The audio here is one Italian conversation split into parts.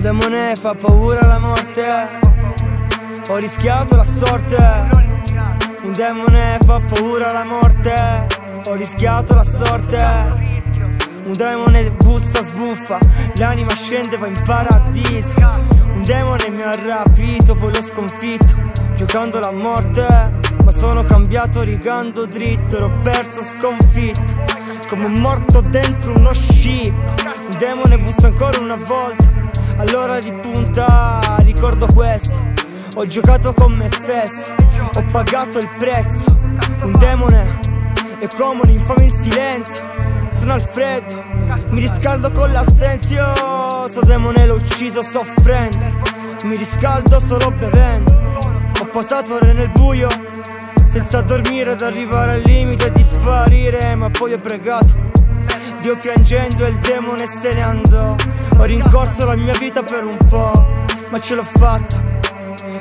demone fa paura la morte, ho rischiato la sorte. Un demone fa paura la morte, ho rischiato la sorte. Un demone bussa, sbuffa, l'anima scende, va in paradiso. Un demone mi ha rapito, poi l'ho sconfitto, giocando la morte. Ma sono cambiato rigando dritto, l'ho perso sconfitto, come un morto dentro uno ship. Un demone bussa ancora una volta, all'ora di punta ricordo questo. Ho giocato con me stesso, ho pagato il prezzo. Un demone è come un infame in silenzio. Sono al freddo, mi riscaldo con l'assenzio. Sto demone l'ho ucciso soffrendo, mi riscaldo solo bevendo. Ho passato ore nel buio, senza dormire, ad arrivare al limite di sparire. Ma poi ho pregato Dio piangendo e il demone se ne andò. Ho rincorso la mia vita per un po', ma ce l'ho fatta,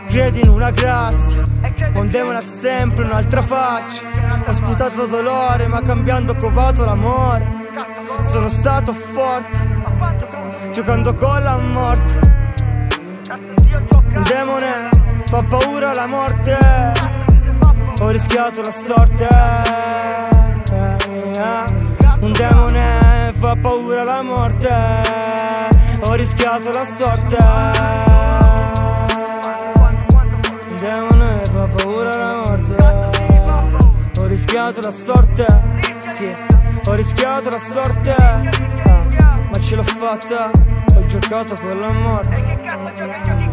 credi in una grazia. Un demone ha sempre un'altra faccia. Ho sputato dolore ma cambiando ho covato l'amore. Sono stato forte, giocando con la morte. Un demone fa paura la morte, ho rischiato la sorte. Un demone fa paura la morte, ho rischiato la sorte. Un demone fa paura la morte, ho rischiato la sorte. Sì, ho rischiato la sorte, ma ce l'ho fatta, ho giocato con la morte.